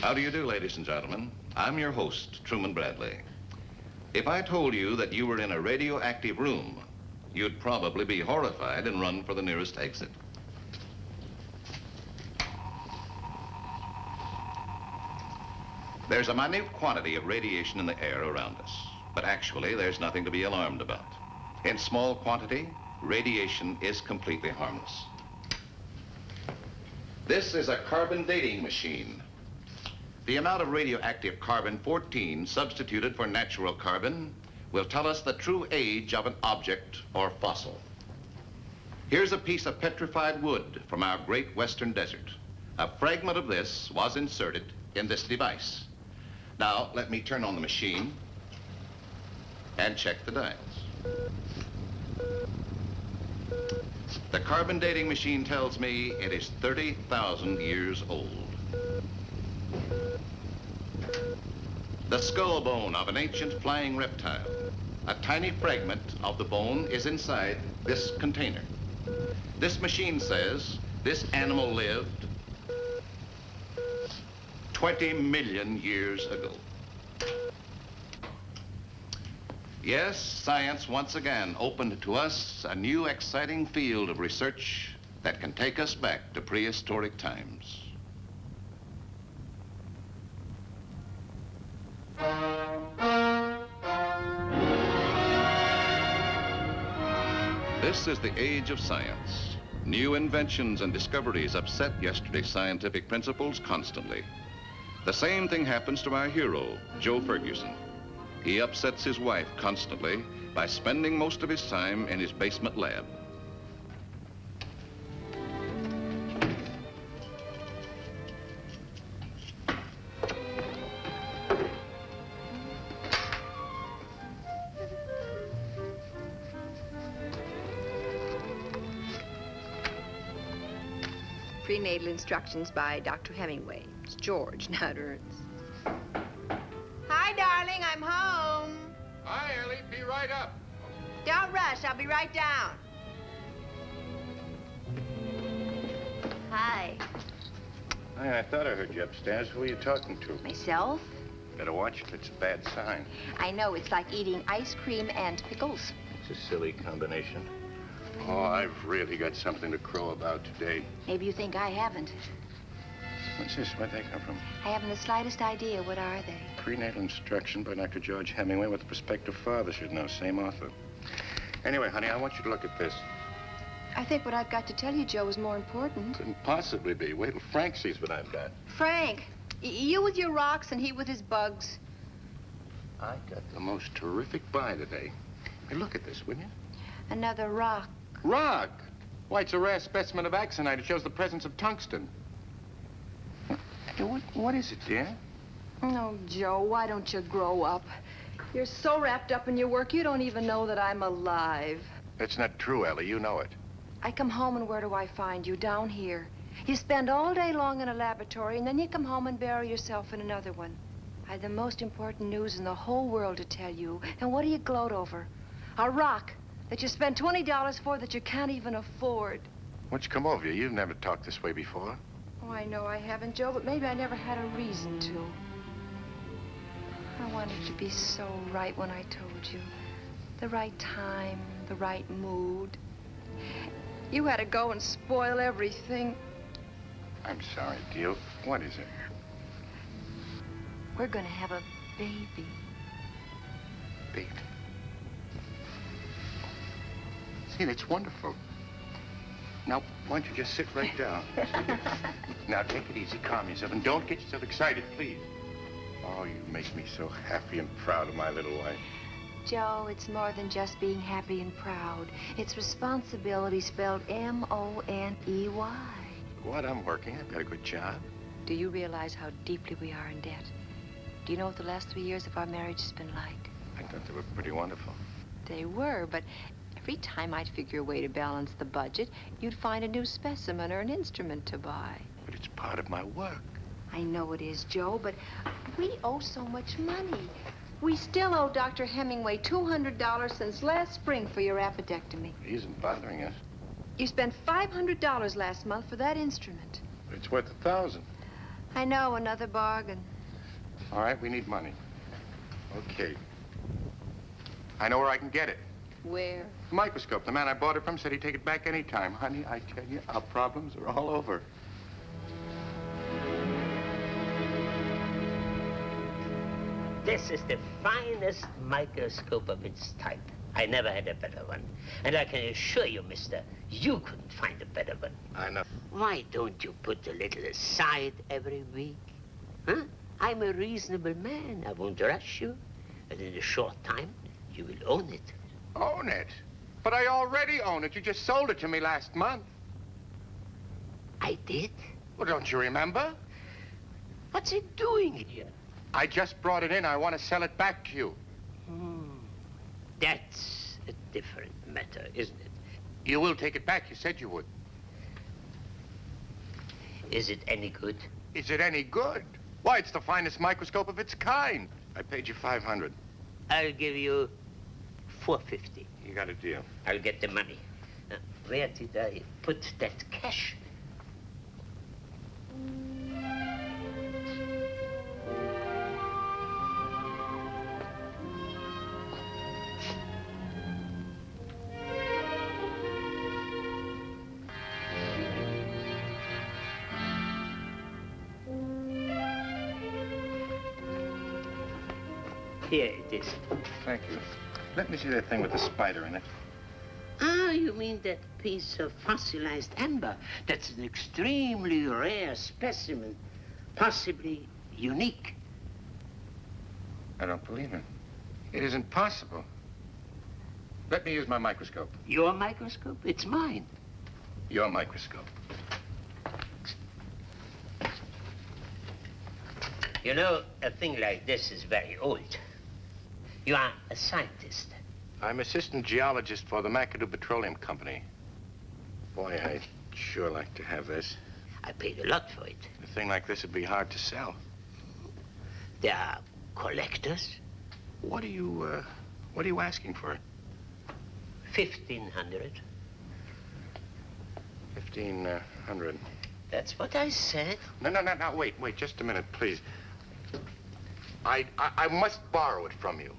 How do you do, ladies and gentlemen? I'm your host, Truman Bradley. If I told you that you were in a radioactive room, you'd probably be horrified and run for the nearest exit. There's a minute quantity of radiation in the air around us, but actually there's nothing to be alarmed about. In small quantity, radiation is completely harmless. This is a carbon dating machine. The amount of radioactive carbon-14 substituted for natural carbon will tell us the true age of an object or fossil. Here's a piece of petrified wood from our great western desert. A fragment of this was inserted in this device. Now, let me turn on the machine and check the dials. The carbon dating machine tells me it is 30,000 years old. The skull bone of an ancient flying reptile. A tiny fragment of the bone is inside this container. This machine says this animal lived 20 million years ago. Yes, science once again opened to us a new exciting field of research that can take us back to prehistoric times. This is the age of science. New inventions and discoveries upset yesterday's scientific principles constantly. The same thing happens to our hero, Joe Ferguson. He upsets his wife constantly by spending most of his time in his basement lab. Prenatal instructions by Dr. Hemingway. It's George, not Ernst. Hi, darling, I'm home. Hi, Ellie. Be right up. Don't rush, I'll be right down. Hi. Hi, I thought I heard you upstairs. Who are you talking to? Myself? Better watch if it's a bad sign. I know, it's like eating ice cream and pickles. It's a silly combination. Oh, I've really got something to crow about today. Maybe you think I haven't. What's this? Where'd they come from? I haven't the slightest idea. What are they? Prenatal instruction by Dr. George Hemingway, what the prospective father should know. Same author. Anyway, honey, I want you to look at this. I think what I've got to tell you, Joe, is more important. Couldn't possibly be. Wait till Frank sees what I've got. Frank, you with your rocks and he with his bugs. I got the most terrific buy today. Hey, look at this, will you? Another rock. Rock? Why, it's a rare specimen of axonite. It shows the presence of tungsten. Hey, what is it, dear? Oh, Joe, why don't you grow up? You're so wrapped up in your work, you don't even know that I'm alive. That's not true, Ellie. You know it. I come home, and where do I find you? Down here. You spend all day long in a laboratory, and then you come home and bury yourself in another one. I have the most important news in the whole world to tell you. And what do you gloat over? A rock that you spend $20 for that you can't even afford. What's come over you? You've never talked this way before. Oh, I know I haven't, Joe, but maybe I never had a reason to. I wanted to be so right when I told you. The right time, the right mood. You had to go and spoil everything. I'm sorry, dear. What is it? We're gonna have a baby. Baby. See, that's wonderful. Now, why don't you just sit right down? Now, take it easy, calm yourself, and don't get yourself excited, please. Oh, you make me so happy and proud of my little wife. Joe, it's more than just being happy and proud. It's responsibility spelled M-O-N-E-Y. What? I'm working. I've got a good job. Do you realize how deeply we are in debt? Do you know what the last 3 years of our marriage has been like? I thought they were pretty wonderful. They were, but every time I'd figure a way to balance the budget, you'd find a new specimen or an instrument to buy. But it's part of my work. I know it is, Joe, but we owe so much money. We still owe Dr. Hemingway $200 since last spring for your appendectomy. He isn't bothering us. You spent $500 last month for that instrument. But it's worth $1,000. I know, another bargain. All right, we need money. Okay. I know where I can get it. Where? The microscope. The man I bought it from said he'd take it back any time. Honey, I tell you, our problems are all over. This is the finest microscope of its type. I never had a better one. And I can assure you, mister, you couldn't find a better one. I know. Why don't you put a little aside every week? Huh? I'm a reasonable man. I won't rush you. And in a short time, you will own it. Own it? But I already own it. You just sold it to me last month. I did? Well, don't you remember? What's it doing here? I just brought it in. I want to sell it back to you. That's a different matter, isn't it? You will take it back. You said you would. Is it any good? Is it any good? Why, it's the finest microscope of its kind. I paid you $500. I'll give you $450. You got a deal. I'll get the money. Where did I put that cash? Here it is. Thank you. Let me see that thing with the spider in it. Ah, you mean that piece of fossilized amber? That's an extremely rare specimen, possibly unique. I don't believe it. It isn't possible. Let me use my microscope. Your microscope? It's mine. Your microscope. You know, a thing like this is very old. You are a scientist. I'm assistant geologist for the McAdoo Petroleum Company. Boy, I'd sure like to have this. I paid a lot for it. A thing like this would be hard to sell. There are collectors. What are you asking for it? 1,500. 1,500. That's what I said. No, wait, just a minute, please. I must borrow it from you.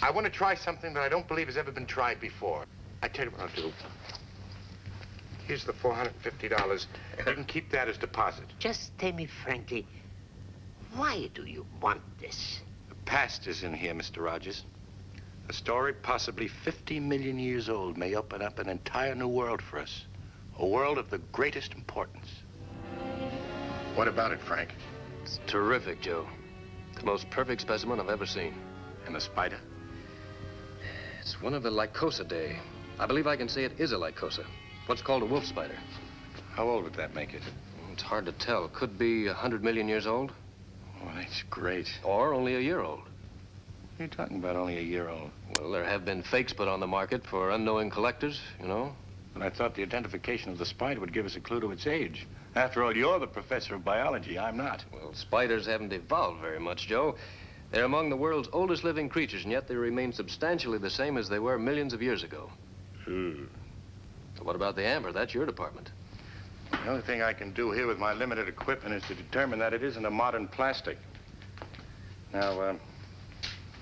I want to try something that I don't believe has ever been tried before. I tell you what I'll do. Here's the $450. You can keep that as deposit. Just tell me frankly, why do you want this? The past is in here, Mr. Rogers. A story possibly 50 million years old may open up an entire new world for us. A world of the greatest importance. What about it, Frank? It's terrific, Joe. The most perfect specimen I've ever seen. And the spider? It's one of the Lycosidae. I believe I can say it is a Lycosa. What's called a wolf spider. How old would that make it? It's hard to tell. Could be 100 million years old. Oh, that's great. Or only a year old. What are you talking about, only a year old? Well, there have been fakes put on the market for unknowing collectors, you know. And I thought the identification of the spider would give us a clue to its age. After all, you're the professor of biology. I'm not. Well, spiders haven't evolved very much, Joe. They're among the world's oldest living creatures, and yet they remain substantially the same as they were millions of years ago. So what about the amber? That's your department. The only thing I can do here with my limited equipment is to determine that it isn't a modern plastic. Now,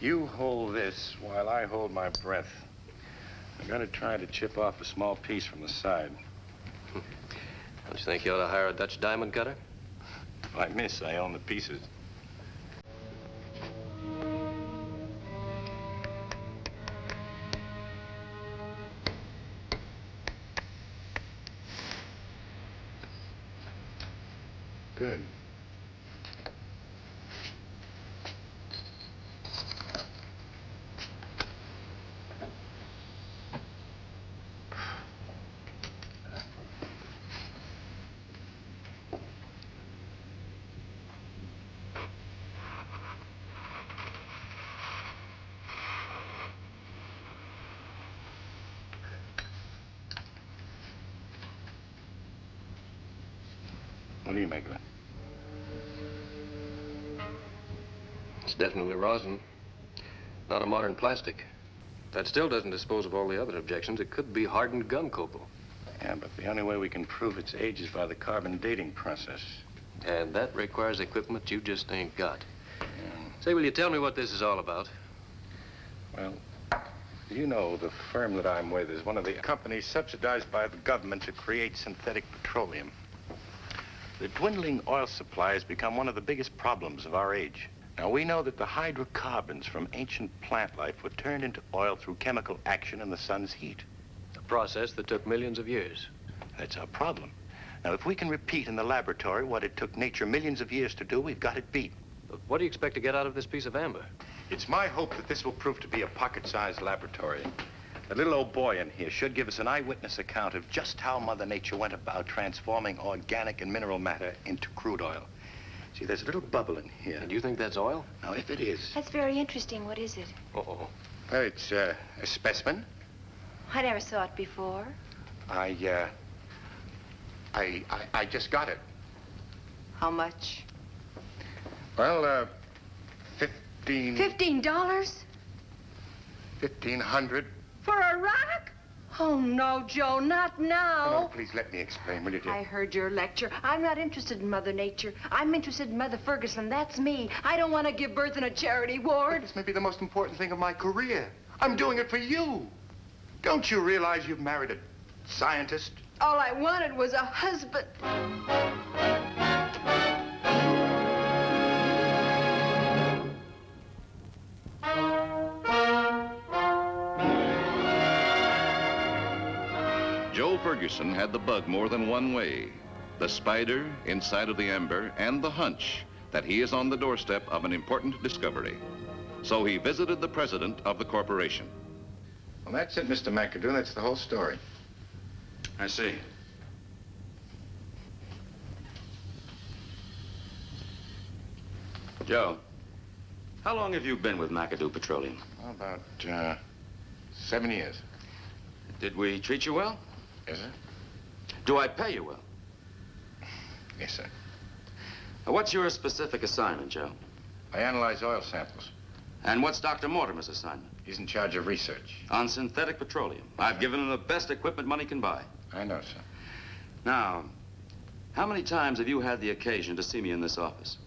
you hold this while I hold my breath. I'm going to try to chip off a small piece from the side. Don't you think you ought to hire a Dutch diamond cutter? Well, I miss. I own the pieces. Good. make of it? It's definitely rosin. Not a modern plastic. That still doesn't dispose of all the other objections. It could be hardened gun copal. Yeah, but the only way we can prove its age is by the carbon dating process. And that requires equipment you just ain't got. Say, will you tell me what this is all about? Well, you know the firm that I'm with is one of the companies subsidized by the government to create synthetic petroleum. The dwindling oil supply has become one of the biggest problems of our age. Now, we know that the hydrocarbons from ancient plant life were turned into oil through chemical action in the sun's heat. A process that took millions of years. That's our problem. Now, if we can repeat in the laboratory what it took nature millions of years to do, we've got it beat. But what do you expect to get out of this piece of amber? It's my hope that this will prove to be a pocket-sized laboratory. The little old boy in here should give us an eyewitness account of just how Mother Nature went about transforming organic and mineral matter into crude oil. See, there's a little bubble in here. And you think that's oil? Now, if it is... That's very interesting. What is it? Uh-oh. Well, it's a specimen. I never saw it before. I just got it. How much? Well, $15? 1,500. For a rock? Oh, no, Joe, not now. Oh, please let me explain, will you, dear? I heard your lecture. I'm not interested in Mother Nature. I'm interested in Mother Ferguson. That's me. I don't want to give birth in a charity ward. This may be the most important thing of my career. I'm doing it for you. Don't you realize you've married a scientist? All I wanted was a husband. Joe Ferguson had the bug more than one way. The spider inside of the ember and the hunch that he is on the doorstep of an important discovery. So he visited the president of the corporation. Well, that's it, Mr. McAdoo. That's the whole story. I see. Joe, how long have you been with McAdoo Petroleum? About 7 years. Did we treat you well? Yes, sir? Do I pay you well? Yes, sir. Now, what's your specific assignment, Joe? I analyze oil samples. And what's Dr. Mortimer's assignment? He's in charge of research. On synthetic petroleum. I've given him the best equipment money can buy. I know, sir. Now, how many times have you had the occasion to see me in this office?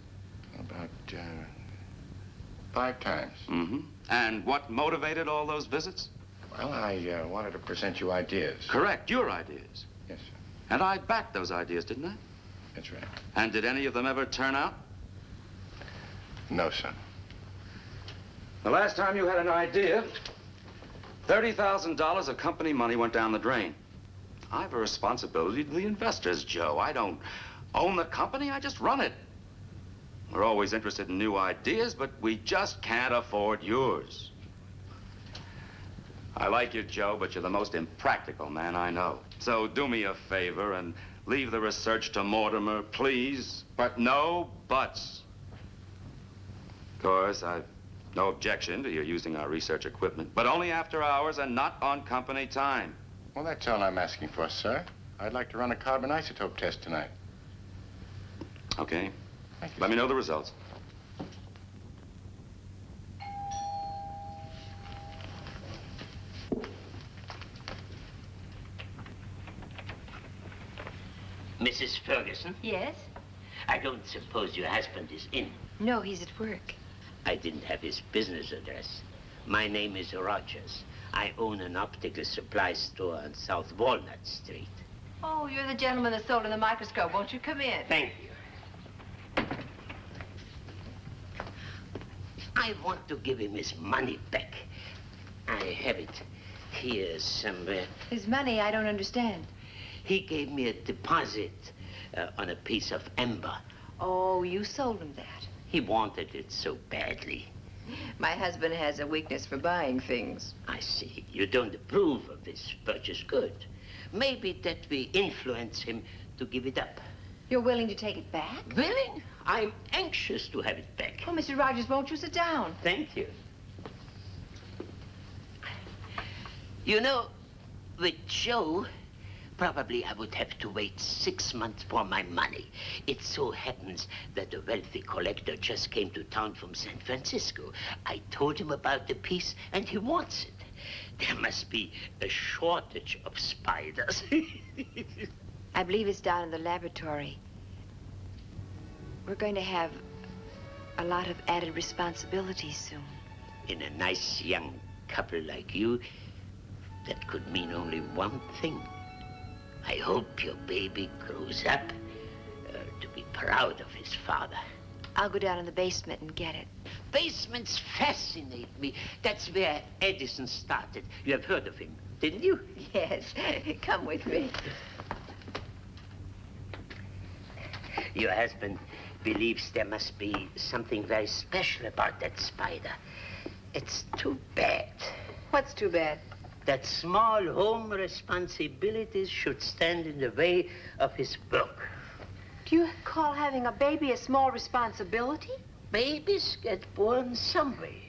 About 5 times. Mm-hmm. And what motivated all those visits? Well, I wanted to present you ideas. Correct, your ideas. Yes, sir. And I backed those ideas, didn't I? That's right. And did any of them ever turn out? No, sir. The last time you had an idea, $30,000 of company money went down the drain. I have a responsibility to the investors, Joe. I don't own the company, I just run it. We're always interested in new ideas, but we just can't afford yours. I like you, Joe, but you're the most impractical man I know. So do me a favor and leave the research to Mortimer, please. But no buts. Of course, I've no objection to your using our research equipment, but only after hours and not on company time. Well, that's all I'm asking for, sir. I'd like to run a carbon isotope test tonight. Okay. Thank you. Let me know the results. Mrs. Ferguson, Yes? I don't suppose your husband is in. No, he's at work. I didn't have his business address. My name is Rogers. I own an optical supply store on South Walnut Street. Oh, you're the gentleman that sold in the microscope. Won't you come in? Thank you. I want to give him his money back. I have it here somewhere. His money, I don't understand. He gave me a deposit on a piece of amber. Oh, you sold him that. He wanted it so badly. My husband has a weakness for buying things. I see. You don't approve of this purchase. Good. Maybe that we influence him to give it up. You're willing to take it back? Willing? I'm anxious to have it back. Oh, Mr. Rogers, won't you sit down? Thank you. You know, with Joe, Probably I would have to wait 6 months for my money. It so happens that a wealthy collector just came to town from San Francisco. I told him about the piece, and he wants it. There must be a shortage of spiders. I believe it's down in the laboratory. We're going to have a lot of added responsibilities soon. In a nice young couple like you, that could mean only one thing. I hope your baby grows up to be proud of his father. I'll go down in the basement and get it. Basements fascinate me. That's where Edison started. You have heard of him, didn't you? Yes. Come with me. Your husband believes there must be something very special about that spider. It's too bad What's too bad? that small home responsibilities should stand in the way of his work. Do you call having a baby a small responsibility? Babies get born some way.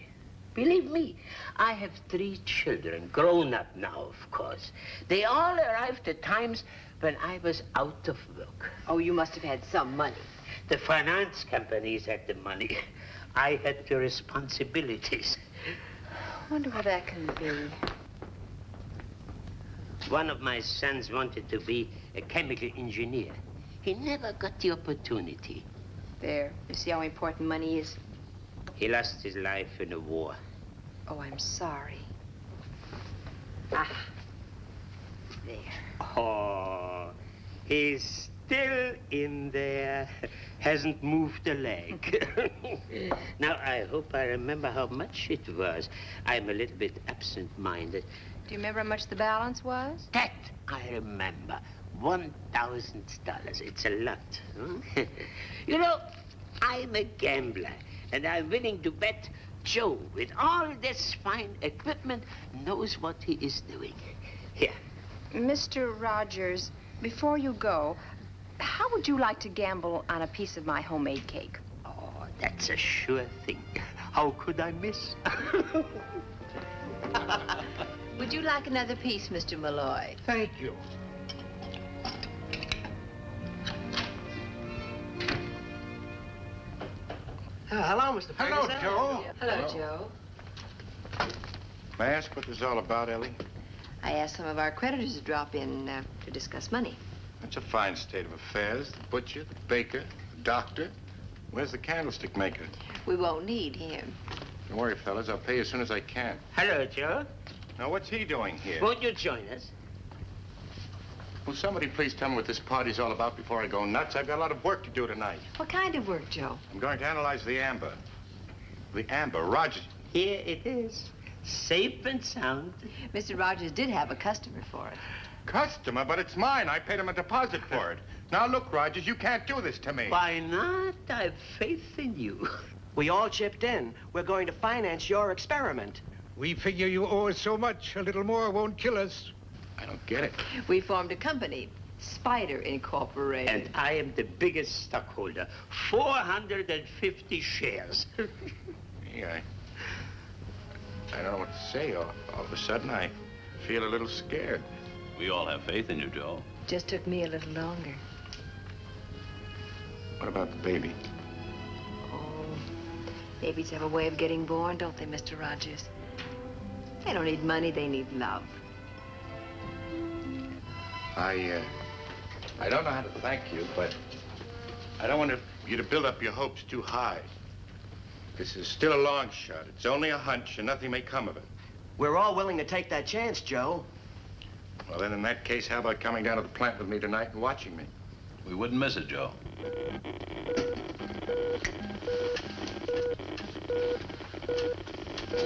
Believe me, I have 3 children, grown up now, of course. They all arrived at times when I was out of work. Oh, you must have had some money. The finance companies had the money. I had the responsibilities. I wonder what that can be. One of my sons wanted to be a chemical engineer. He never got the opportunity. There. You see how important money is? He lost his life in a war. Oh, I'm sorry. Ah. There. Oh, he's still in there. Hasn't moved a leg. Now, I hope I remember how much it was. I'm a little bit absent-minded. Do you remember how much the balance was? That I remember. $1,000. It's a lot. Huh? You know, I'm a gambler, and I'm willing to bet Joe, with all this fine equipment, knows what he is doing. Here. Mr. Rogers, before you go, how would you like to gamble on a piece of my homemade cake? Oh, that's a sure thing. How could I miss? Would you like another piece, Mr. Malloy? Thank you. Hello, Mr. Hello, Ferguson. Joe. Hello, Joe. May I ask what this is all about, Ellie? I asked some of our creditors to drop in to discuss money. That's a fine state of affairs. The butcher, the baker, the doctor. Where's the candlestick maker? We won't need him. Don't worry, fellas. I'll pay you as soon as I can. Hello, Joe. Now, what's he doing here? Won't you join us? Will somebody please tell me what this party's all about before I go nuts? I've got a lot of work to do tonight. What kind of work, Joe? I'm going to analyze the amber. The amber. Rogers. Here it is. Safe and sound. Mr. Rogers did have a customer for it. Customer, but it's mine. I paid him a deposit for it. Now, look, Rogers, you can't do this to me. Why not? I've faith in you. We all chipped in. We're going to finance your experiment. We figure you owe us so much, a little more won't kill us. I don't get it. We formed a company, Spider Incorporated. And I am the biggest stockholder. 450 shares. Yeah, I don't know what to say. All of a sudden, I feel a little scared. We all have faith in you, Joe. Just took me a little longer. What about the baby? Oh, babies have a way of getting born, don't they, Mr. Rogers? They don't need money, they need love. I don't know how to thank you, but I don't want you to build up your hopes too high. This is still a long shot. It's only a hunch, and nothing may come of it. We're all willing to take that chance, Joe. Well, then, in that case, how about coming down to the plant with me tonight and watching me? We wouldn't miss it, Joe.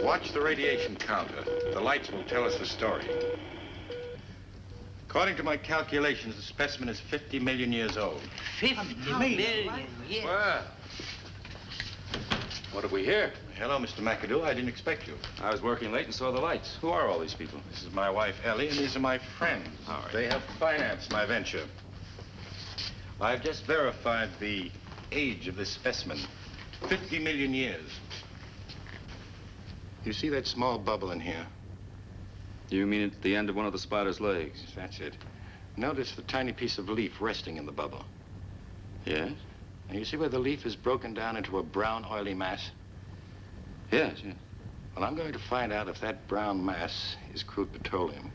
Watch the radiation counter. The lights will tell us the story. According to my calculations, the specimen is 50 million years old. 50 million, yes. Well, what have we here? Hello, Mr. McAdoo. I didn't expect you. I was working late and saw the lights. Who are all these people? This is my wife, Ellie, and these are my friends. All right. They have financed my venture. I've just verified the age of this specimen. 50 million years. You see that small bubble in here? You mean at the end of one of the spider's legs? Yes, that's it. Notice the tiny piece of leaf resting in the bubble. Yes? And you see where the leaf is broken down into a brown, oily mass? Yes, yes. Well, I'm going to find out if that brown mass is crude petroleum.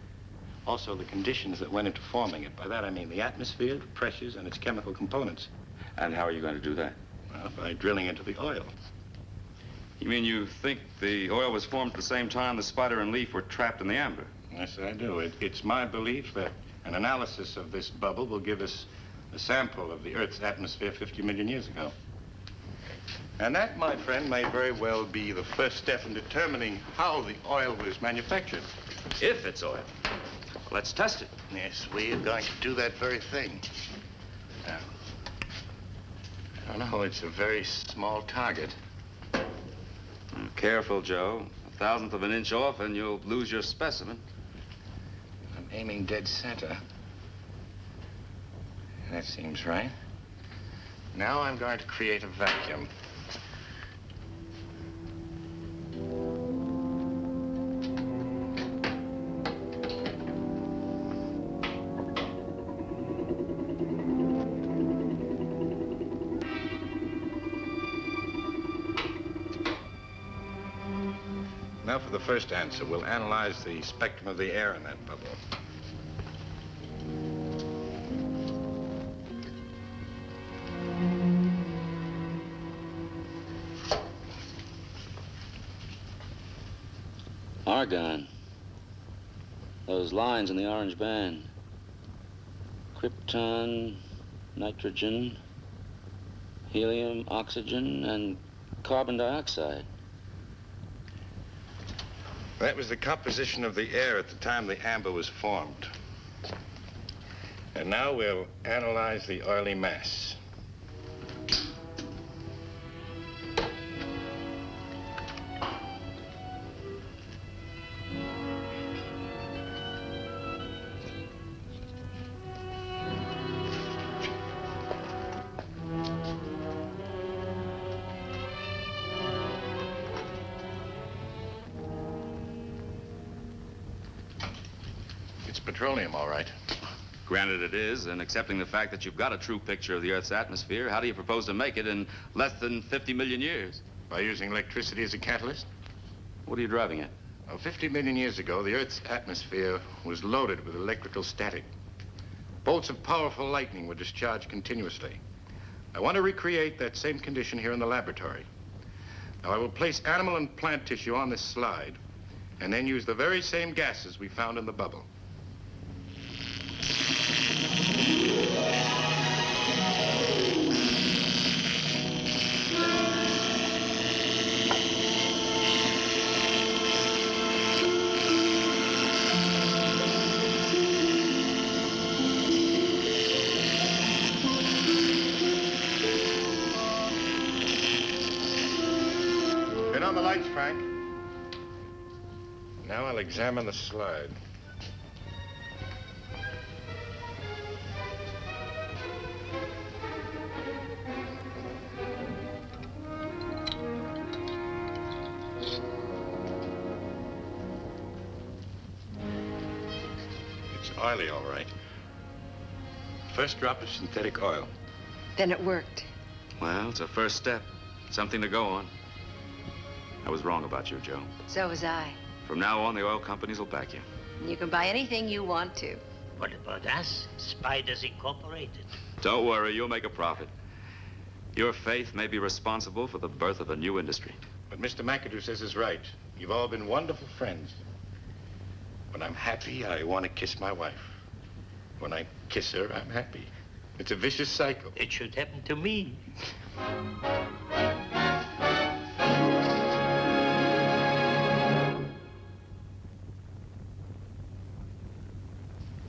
Also, the conditions that went into forming it. By that, I mean the atmosphere, the pressures, and its chemical components. And how are you going to do that? Well, by drilling into the oil. You mean you think the oil was formed at the same time the spider and leaf were trapped in the amber? Yes, I do. It's my belief that an analysis of this bubble will give us a sample of the Earth's atmosphere 50 million years ago. And that, my friend, may very well be the first step in determining how the oil was manufactured. If it's oil. Let's test it. Yes, we are going to do that very thing. Now, I don't know, it's a very small target. Careful, Joe. A thousandth of an inch off and you'll lose your specimen. I'm aiming dead center. That seems right. Now I'm going to create a vacuum. Now for the first answer. We'll analyze the spectrum of the air in that bubble. Argon. Those lines in the orange band. Krypton, nitrogen, helium, oxygen, and carbon dioxide. That was the composition of the air at the time the amber was formed. And now we'll analyze the oily mass. Petroleum, all right. Granted it is, and accepting the fact that you've got a true picture of the Earth's atmosphere, how do you propose to make it in less than 50 million years? By using electricity as a catalyst? What are you driving at? Well, 50 million years ago, the Earth's atmosphere was loaded with electrical static. Bolts of powerful lightning were discharged continuously. I want to recreate that same condition here in the laboratory. Now, I will place animal and plant tissue on this slide, and then use the very same gases we found in the bubble. Turn on the lights, Frank. Now I'll examine the slide. It's oily, all right. First drop of synthetic oil. Then it worked. Well, it's a first step. Something to go on. I was wrong about you, Joe. So was I. From now on, the oil companies will back you. You can buy anything you want to. What about us? Spiders Incorporated. Don't worry, you'll make a profit. Your faith may be responsible for the birth of a new industry. What Mr. McAdoo says is right. You've all been wonderful friends. When I'm happy, I want to kiss my wife. When I kiss her, I'm happy. It's a vicious cycle. It should happen to me.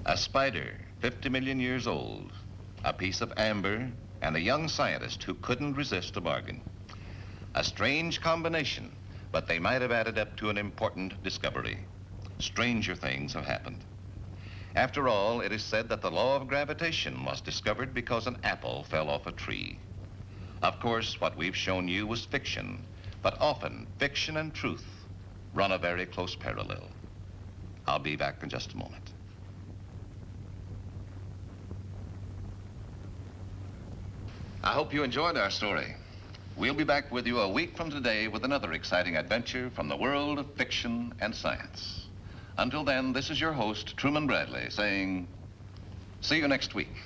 A spider, 50 million years old, a piece of amber, and a young scientist who couldn't resist a bargain. A strange combination, but they might have added up to an important discovery. Stranger things have happened. After all, it is said that the law of gravitation was discovered because an apple fell off a tree. Of course, what we've shown you was fiction, but often fiction and truth run a very close parallel. I'll be back in just a moment. I hope you enjoyed our story. We'll be back with you a week from today with another exciting adventure from the world of fiction and science. Until then, this is your host, Truman Bradley, saying, see you next week.